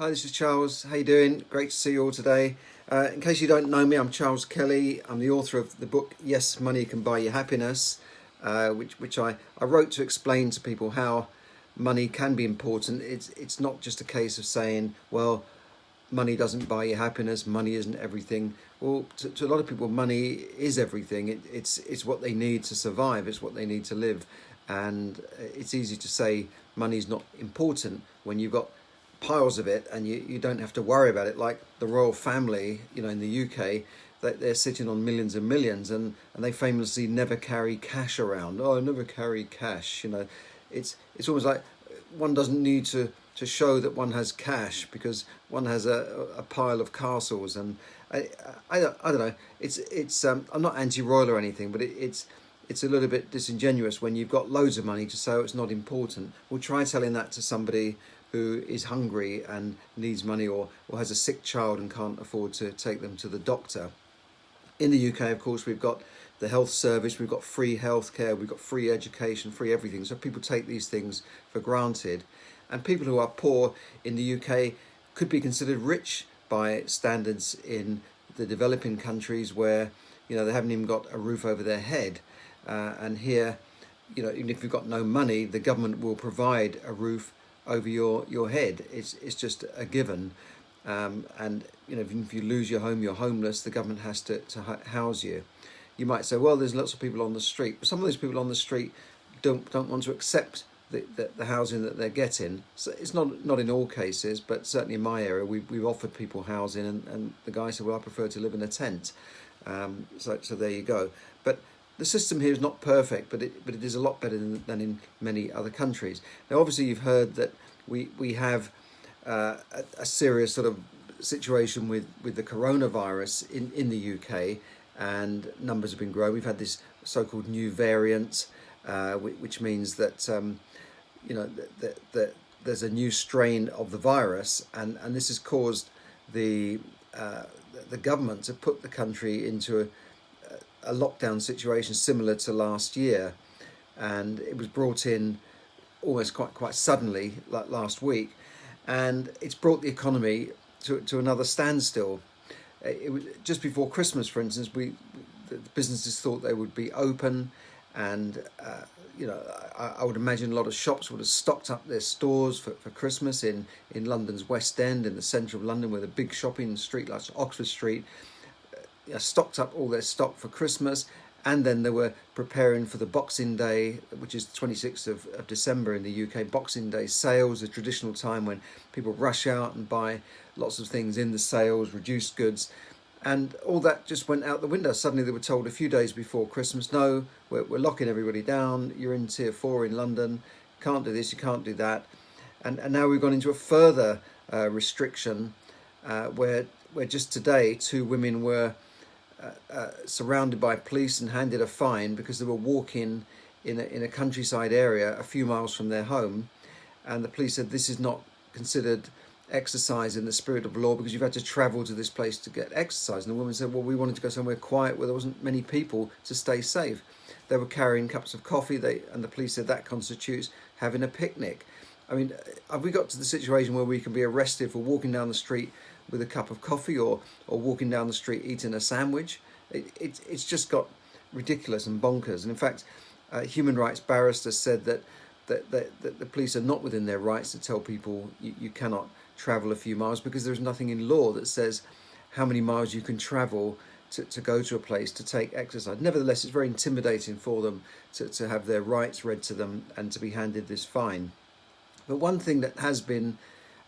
Hi, this is Charles. How you doing? Great to see you all today. In case you don't know me, I'm Charles Kelly. I'm the author of the book Yes, Money Can Buy You Happiness, which I wrote to explain to people how money can be important. It's not just a case of saying, well, money doesn't buy you happiness, money isn't everything. Well, to a lot of people, money is everything. It's what they need to survive, it's what they need to live. And it's easy to say money's not important when you've got piles of it and you don't have to worry about it, like the royal family, in the UK, that they're sitting on millions and millions, and they famously never carry cash around. Oh, I never carry cash. It's almost like one doesn't need to show that one has cash because one has a pile of castles. And I don't know. It's I'm not anti-royal or anything, but it's a little bit disingenuous when you've got loads of money to say, oh, it's not important. Well, try telling that to somebody who is hungry and needs money, or has a sick child and can't afford to take them to the doctor. In the UK, of course, we've got the health service, we've got free healthcare, we've got free education, free everything. So people take these things for granted. And people who are poor in the UK could be considered rich by standards in the developing countries where, they haven't even got a roof over their head. And here, even if you've got no money, the government will provide a roof over your head. It's just a given. And if you lose your home, you're homeless, the government has to house you. You might say, well, there's lots of people on the street, but some of those people on the street don't want to accept the housing that they're getting. So it's not in all cases, but certainly in my area, we've offered people housing, and the guy said, well, I prefer to live in a tent. So there you go. But the system here is not perfect, but it is a lot better than in many other countries. Now, obviously, you've heard that we have a serious sort of situation with the coronavirus in the UK, and numbers have been growing. We've had this so-called new variant, which means that that there's a new strain of the virus, and this has caused the government to put the country into a lockdown situation similar to last year. And it was brought in almost quite suddenly, like last week, and it's brought the economy to another standstill. It was just before Christmas, for instance. The businesses thought they would be open, and I would imagine a lot of shops would have stocked up their stores for Christmas in London's West End, in the centre of London, where the big shopping street like Oxford Street, stocked up all their stock for Christmas. And then they were preparing for the Boxing Day, which is the 26th of December in the UK. Boxing Day sales, a traditional time when people rush out and buy lots of things in the sales, reduced goods. And all that just went out the window. Suddenly they were told a few days before Christmas, no, we're locking everybody down. You're in tier 4 in London. Can't do this, you can't do that. And now we've gone into a further restriction where just today 2 women were surrounded by police and handed a fine because they were walking in a countryside area a few miles from their home. And the police said this is not considered exercise in the spirit of law because you've had to travel to this place to get exercise. And the woman said, well, we wanted to go somewhere quiet where there wasn't many people to stay safe. They were carrying cups of coffee, and the police said that constitutes having a picnic. I mean, have we got to the situation where we can be arrested for walking down the street with a cup of coffee, or walking down the street eating a sandwich? It's just got ridiculous and bonkers. And in fact, human rights barristers said that the police are not within their rights to tell people you cannot travel a few miles, because there's nothing in law that says how many miles you can travel to go to a place to take exercise. Nevertheless, it's very intimidating for them to have their rights read to them and to be handed this fine. But one thing that has been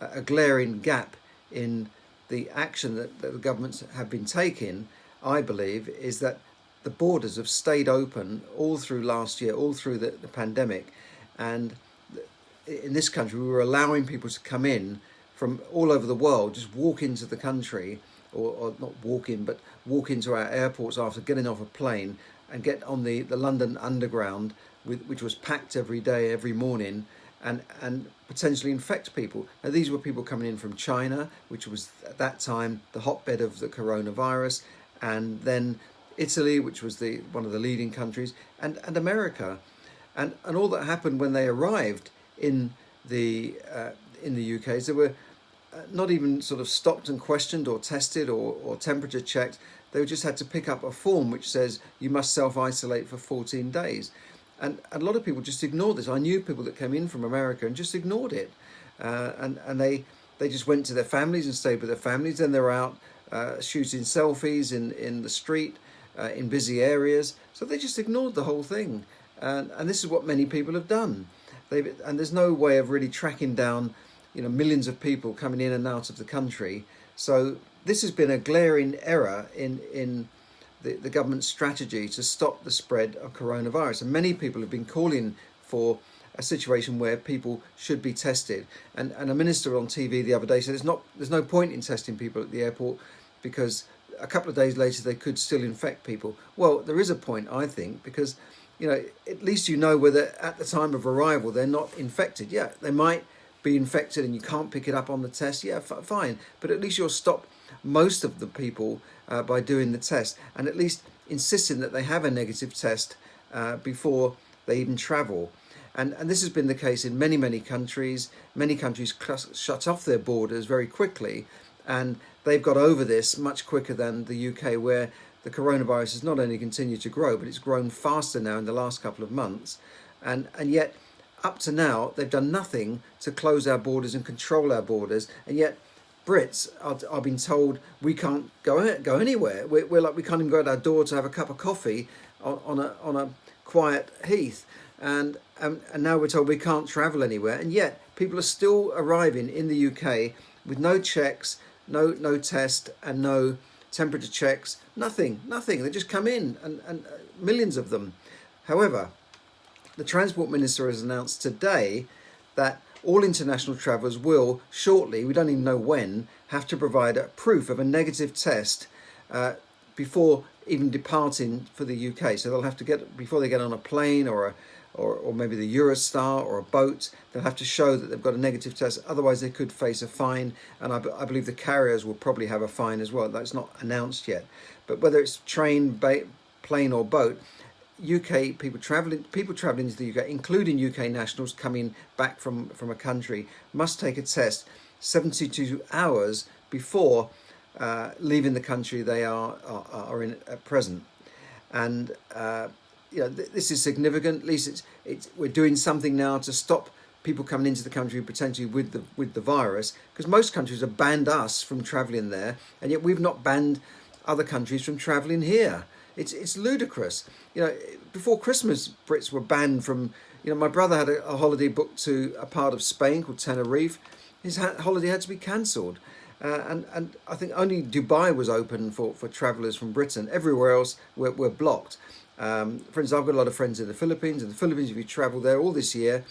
a glaring gap in the action that the governments have been taking, I believe, is that the borders have stayed open all through last year, all through the pandemic. And in this country, we were allowing people to come in from all over the world, just walk into the country, or not walk in, but walk into our airports after getting off a plane and get on the London Underground, which was packed every day, every morning, and potentially infect people. Now, these were people coming in from China, which was at that time the hotbed of the coronavirus, and then Italy, which was one of the leading countries, and America. And all that happened when they arrived in the UK is there were not even sort of stopped and questioned or tested or temperature checked. They just had to pick up a form which says you must self-isolate for 14 days. And a lot of people just ignored this. I knew people that came in from America and just ignored it. And they just went to their families and stayed with their families. Then they were out shooting selfies in the street, in busy areas. So they just ignored the whole thing. And this is what many people have done. And there's no way of really tracking down, millions of people coming in and out of the country. So this has been a glaring error in the government's strategy to stop the spread of coronavirus. And many people have been calling for a situation where people should be tested. And a minister on TV the other day said there's no point in testing people at the airport because a couple of days later they could still infect people. Well, there is a point, I think, because at least whether at the time of arrival they're not infected. Yeah, they might be infected and you can't pick it up on the test. Yeah, fine. But at least you'll stop most of the people by doing the test, and at least insisting that they have a negative test before they even travel. And this has been the case in many, many countries. Many countries shut off their borders very quickly, and they've got over this much quicker than the UK, where the coronavirus has not only continued to grow, but it's grown faster now in the last couple of months. And yet, up to now, they've done nothing to close our borders and control our borders. And yet, Brits are being told we can't go anywhere. We're like, we can't even go out our door to have a cup of coffee on a quiet heath. And now we're told we can't travel anywhere. And yet, people are still arriving in the UK with no checks, no test, and no temperature checks, nothing. They just come in, and millions of them. However, the Transport Minister has announced today that all international travellers will shortly, we don't even know when, have to provide a proof of a negative test before even departing for the UK. So they'll have to before they get on a plane or maybe the Eurostar or a boat, they'll have to show that they've got a negative test. Otherwise, they could face a fine. And I believe the carriers will probably have a fine as well. That's not announced yet. But whether it's train, plane or boat, UK people travelling into the UK, including UK nationals coming back from a country, must take a test 72 hours before leaving the country they are in at present. And this is significant. At least we're doing something now to stop people coming into the country potentially with the virus, because most countries have banned us from travelling there, and yet we've not banned other countries from travelling here. It's ludicrous. Before Christmas, Brits were banned from. My brother had a holiday booked to a part of Spain called Tenerife. His holiday had to be cancelled, and I think only Dubai was open for travellers from Britain. Everywhere else were blocked. For instance, I've got a lot of friends in the Philippines. In the Philippines, if you travel there all this year,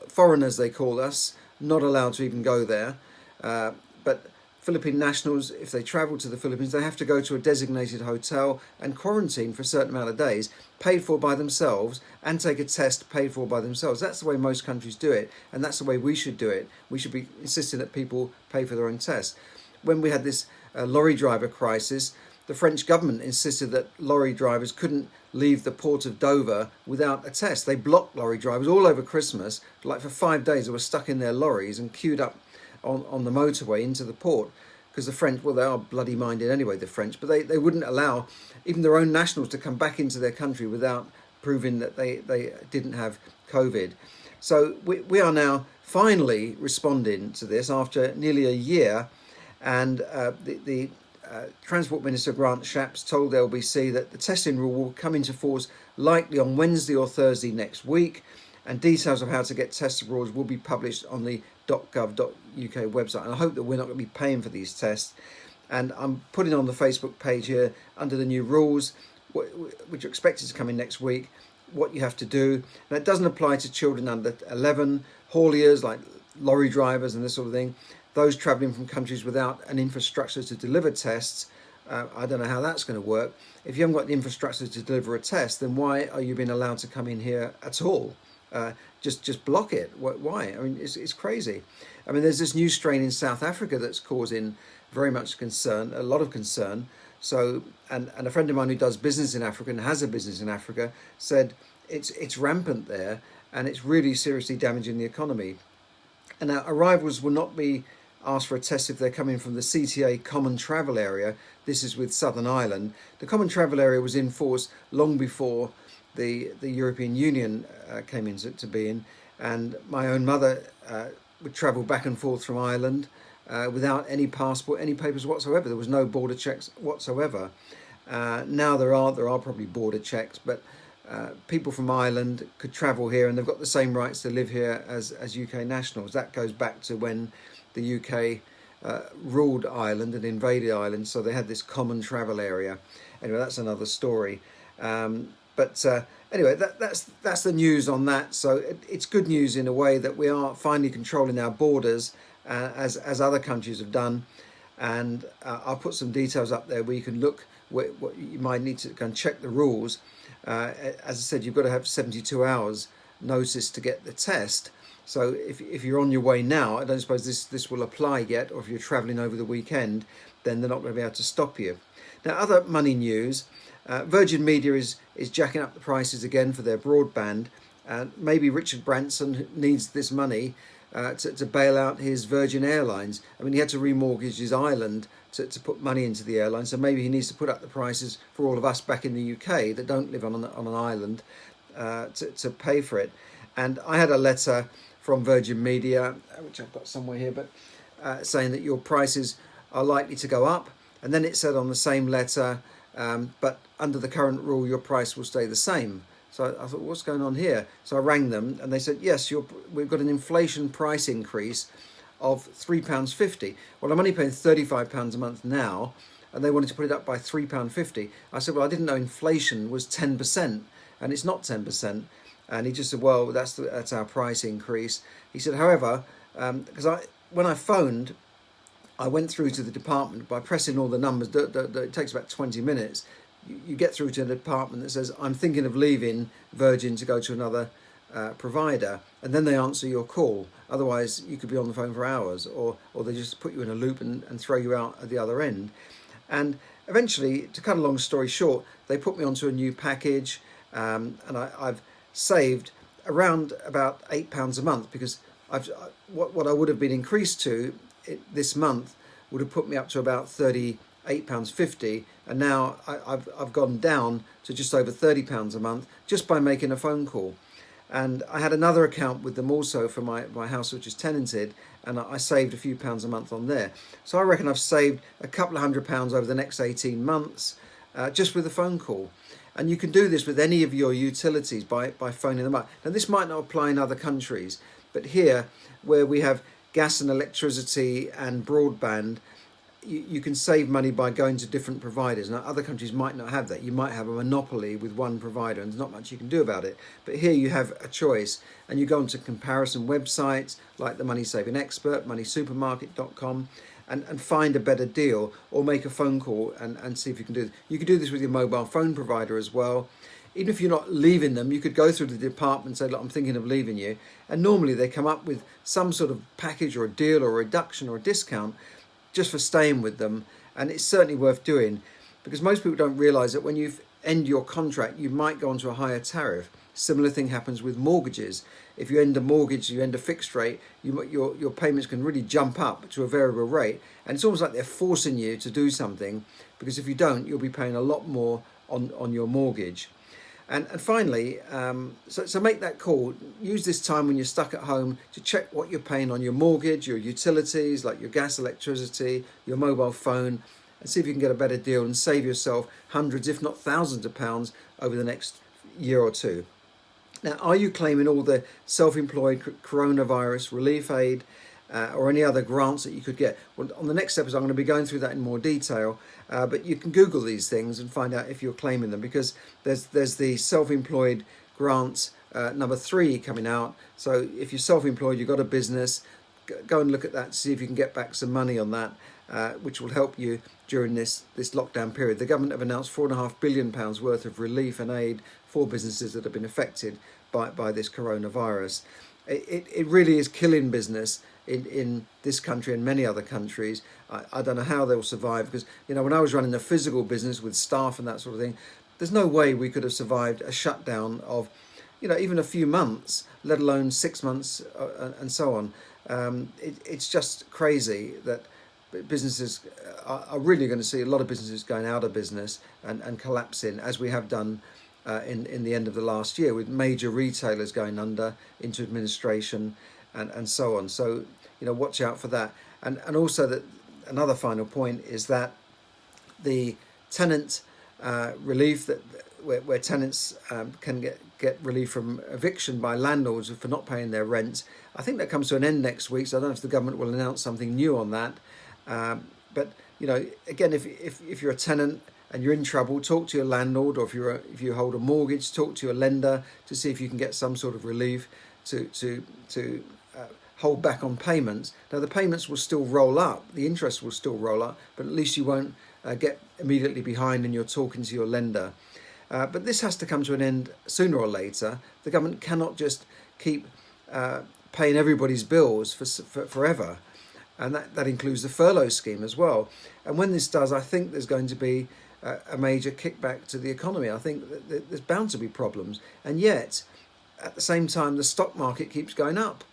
foreigners they call us, not allowed to even go there. But Philippine nationals, if they travel to the Philippines, they have to go to a designated hotel and quarantine for a certain amount of days, paid for by themselves, and take a test paid for by themselves. That's the way most countries do it, and that's the way we should do it. We should be insisting that people pay for their own tests. When we had this lorry driver crisis, the French government insisted that lorry drivers couldn't leave the port of Dover without a test. They blocked lorry drivers all over Christmas. Like for 5 days, they were stuck in their lorries and queued up on the motorway into the port, because the French, well, they are bloody minded anyway, the French, but they wouldn't allow even their own nationals to come back into their country without proving that they didn't have COVID. So we are now finally responding to this after nearly a year, and the Transport Minister Grant Shapps told LBC that the testing rule will come into force likely on Wednesday or Thursday next week, and details of how to get test abroad will be published on the .gov.uk website. And I hope that we're not going to be paying for these tests. And I'm putting on the Facebook page here, under the new rules, which are expected to come in next week, what you have to do. Now, it doesn't apply to children under 11, hauliers like lorry drivers and this sort of thing, those travelling from countries without an infrastructure to deliver tests. I don't know how that's going to work. If you haven't got the infrastructure to deliver a test, then why are you being allowed to come in here at all? Just block it. Why? I mean, it's crazy. I mean, there's this new strain in South Africa that's causing very much concern, a lot of concern. So, and a friend of mine who does business in Africa and has a business in Africa said it's rampant there, and it's really seriously damaging the economy. And our arrivals will not be ask for a test if they're coming from the CTA Common Travel Area. This is with Southern Ireland. The Common Travel Area was in force long before the European Union came into being, and my own mother would travel back and forth from Ireland without any passport, any papers whatsoever. There was no border checks whatsoever. Now there are probably border checks, but people from Ireland could travel here, and they've got the same rights to live here as UK nationals. That goes back to when the UK ruled Ireland and invaded Ireland, so they had this common travel area. Anyway, that's another story. Anyway, that's the news on that. So it's good news in a way that we are finally controlling our borders as other countries have done. And I'll put some details up there where you can look what you might need to go and check the rules. As I said, you've got to have 72 hours notice to get the test. So if you're on your way now, I don't suppose this will apply yet, or if you're travelling over the weekend, then they're not going to be able to stop you. Now, other money news. Virgin Media is jacking up the prices again for their broadband. Maybe Richard Branson needs this money to bail out his Virgin Airlines. I mean, he had to remortgage his island to put money into the airline, so maybe he needs to put up the prices for all of us back in the UK that don't live on an island to pay for it. And I had a letter from Virgin Media, which I've got somewhere here, but saying that your prices are likely to go up. And then it said on the same letter, but under the current rule, your price will stay the same. So I thought, what's going on here? So I rang them, and they said, yes, we've got an inflation price increase of £3.50. Well, I'm only paying £35 a month now, and they wanted to put it up by £3.50. I said, well, I didn't know inflation was 10%, and it's not 10%. And he just said, well, that's our price increase. He said, however, because when I phoned, I went through to the department by pressing all the numbers. It takes about 20 minutes. You get through to the department that says, I'm thinking of leaving Virgin to go to another provider, and then they answer your call. Otherwise, you could be on the phone for hours, or they just put you in a loop and throw you out at the other end. And eventually, to cut a long story short, they put me onto a new package, and I've saved around about £8 a month, because what I would have been increased to this month would have put me up to about £38.50, and now I've gone down to just over £30 a month just by making a phone call. And I had another account with them also for my house, which is tenanted, and I saved a few pounds a month on there. So I reckon I've saved a couple of £100 over the next 18 months just with a phone call. And you can do this with any of your utilities by phoning them up. Now, this might not apply in other countries, but here, where we have gas and electricity and broadband, you can save money by going to different providers. Now, other countries might not have that. You might have a monopoly with one provider, and there's not much you can do about it. But here you have a choice, and you go onto comparison websites like the Money Saving Expert, moneysupermarket.com, and find a better deal, or make a phone call and see if you can do it. You can do this with your mobile phone provider as well. Even if you're not leaving them, you could go through the department and say, look, I'm thinking of leaving you. And normally they come up with some sort of package or a deal or a reduction or a discount just for staying with them. And it's certainly worth doing, because most people don't realise that when you end your contract, you might go onto a higher tariff. Similar thing happens with mortgages. If you end a mortgage, you end a fixed rate, your payments can really jump up to a variable rate. And it's almost like they're forcing you to do something, because if you don't, you'll be paying a lot more on your mortgage. And finally, so make that call. Use this time when you're stuck at home to check what you're paying on your mortgage, your utilities, like your gas, electricity, your mobile phone, and see if you can get a better deal and save yourself hundreds, if not thousands of pounds over the next year or two. Now, are you claiming all the self-employed coronavirus relief aid or any other grants that you could get? Well, on the next episode, I'm going to be going through that in more detail. But you can Google these things and find out if you're claiming them, because there's the self-employed grants number 3 coming out. So if you're self-employed, you've got a business, go and look at that to see if you can get back some money on that, which will help you during this lockdown period. The government have announced £4.5 billion worth of relief and aid for businesses that have been affected by this coronavirus. It really is killing business in this country and many other countries. I don't know how they'll survive, because, when I was running a physical business with staff and that sort of thing, there's no way we could have survived a shutdown of, even a few months, let alone 6 months and so on. It's just crazy that businesses are really going to see a lot of businesses going out of business and collapsing, as we have done in the end of the last year, with major retailers going under into administration and so on. So, watch out for that. And also that another final point is that the tenant relief, that where tenants can get relief from eviction by landlords for not paying their rent. I think that comes to an end next week, so I don't know if the government will announce something new on that. But again, if you're a tenant and you're in trouble, talk to your landlord, or if you hold a mortgage, talk to your lender to see if you can get some sort of relief to hold back on payments. Now the payments will still roll up, the interest will still roll up, but at least you won't get immediately behind and you're talking to your lender. But this has to come to an end sooner or later. The government cannot just keep paying everybody's bills for forever. And that includes the furlough scheme as well. And when this does, I think there's going to be a major kickback to the economy. I think that there's bound to be problems. And yet, at the same time, the stock market keeps going up.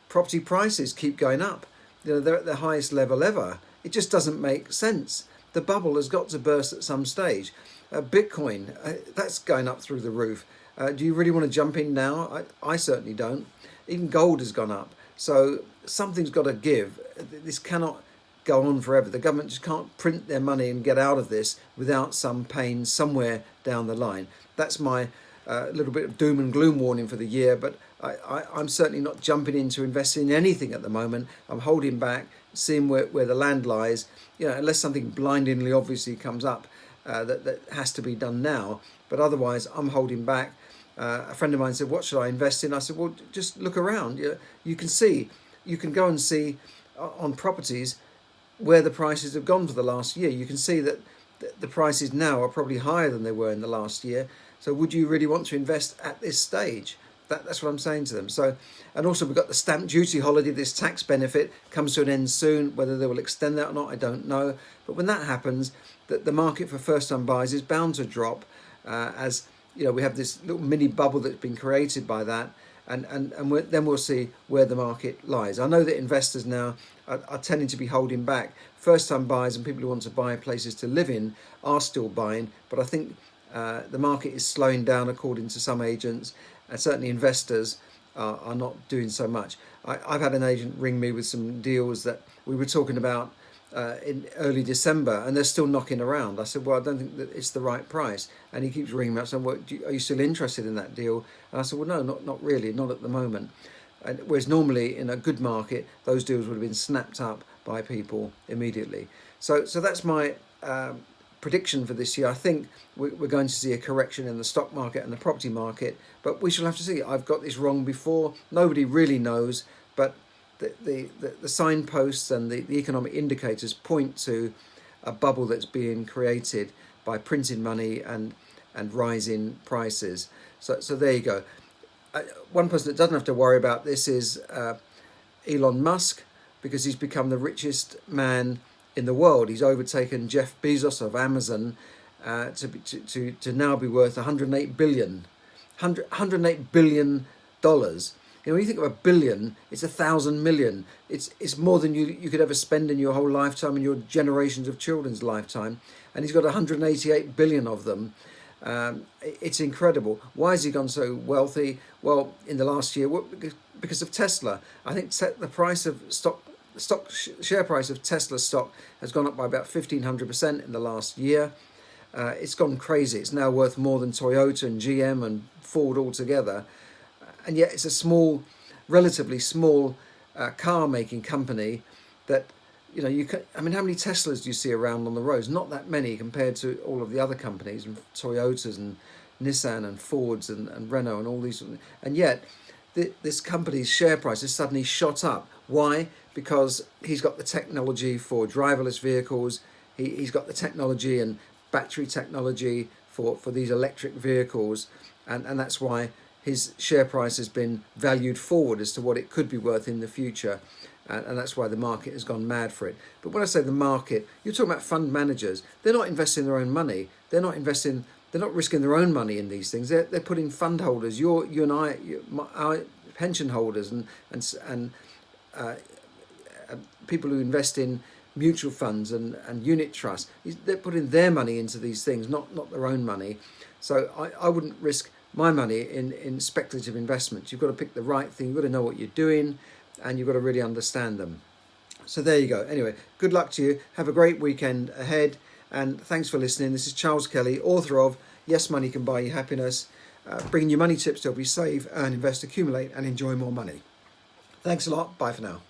Property prices keep going up. They're at the highest level ever. It just doesn't make sense. The bubble has got to burst at some stage. Bitcoin, that's going up through the roof. Do you really want to jump in now? I certainly don't. Even gold has gone up. So something's got to give. This cannot go on forever. The government just can't print their money and get out of this without some pain somewhere down the line. That's my little bit of doom and gloom warning for the year, but I'm certainly not jumping into investing in anything at the moment. I'm holding back, seeing where the land lies, unless something blindingly obviously comes up that has to be done now. But otherwise, I'm holding back. A friend of mine said, what should I invest in? I said, well, just look around. You can go and see on properties where the prices have gone for the last year. You can see that the prices now are probably higher than they were in the last year. So would you really want to invest at this stage? That's what I'm saying to them. So, and also we've got the stamp duty holiday. This tax benefit comes to an end soon. Whether they will extend that or not, I don't know. But when that happens, the market for first-time buyers is bound to drop, as we have this little mini bubble that's been created by that, and then we'll see where the market lies. I know that investors now are tending to be holding back. First-time buyers and people who want to buy places to live in are still buying, but I think the market is slowing down according to some agents, and certainly investors are not doing so much. I've had an agent ring me with some deals that we were talking about in early December, and they're still knocking around. I said, well, I don't think that it's the right price. And he keeps ringing me up saying, well, are you still interested in that deal? And I said, well, no, not really, not at the moment. And whereas normally in a good market, those deals would have been snapped up by people immediately. So that's my prediction for this year. I think we're going to see a correction in the stock market and the property market, but we shall have to see. I've got this wrong before. Nobody really knows, but the signposts and the economic indicators point to a bubble that's being created by printing money and rising prices. So there you go. One person that doesn't have to worry about this is Elon Musk, because he's become the richest man in the world. He's overtaken Jeff Bezos of Amazon to now be worth $108 billion. $108 billion. When you think of a billion, it's 1,000 million. It's more than you could ever spend in your whole lifetime and your generations of children's lifetime. And he's got 188 billion of them. It's incredible. Why has he gone so wealthy? Well, in the last year, because of Tesla. I think the price of share price of Tesla stock has gone up by about 1,500% in the last year. It's gone crazy. It's now worth more than Toyota and GM and Ford altogether. And yet it's a relatively small car making company that, how many Teslas do you see around on the roads? Not that many compared to all of the other companies, and Toyotas and Nissan and Fords and Renault and all these. And yet this company's share price has suddenly shot up. Why? Because he's got the technology for driverless vehicles. He's got the technology and battery technology for these electric vehicles. And that's why his share price has been valued forward as to what it could be worth in the future. And that's why the market has gone mad for it. But when I say the market, you're talking about fund managers. They're not investing their own money. They're not risking their own money in these things. They're putting fund holders, you and I, our pension holders and people who invest in mutual funds and unit trusts, they're putting their money into these things, not their own money. So I wouldn't risk my money in speculative investments. You've got to pick the right thing, you've got to know what you're doing, and you've got to really understand them. So there you go. Anyway, good luck to you. Have a great weekend ahead, and thanks for listening. This is Charles Kelly, author of Yes, Money Can Buy You Happiness, bringing you money tips to help you save, earn, invest, accumulate, and enjoy more money. Thanks a lot. Bye for now.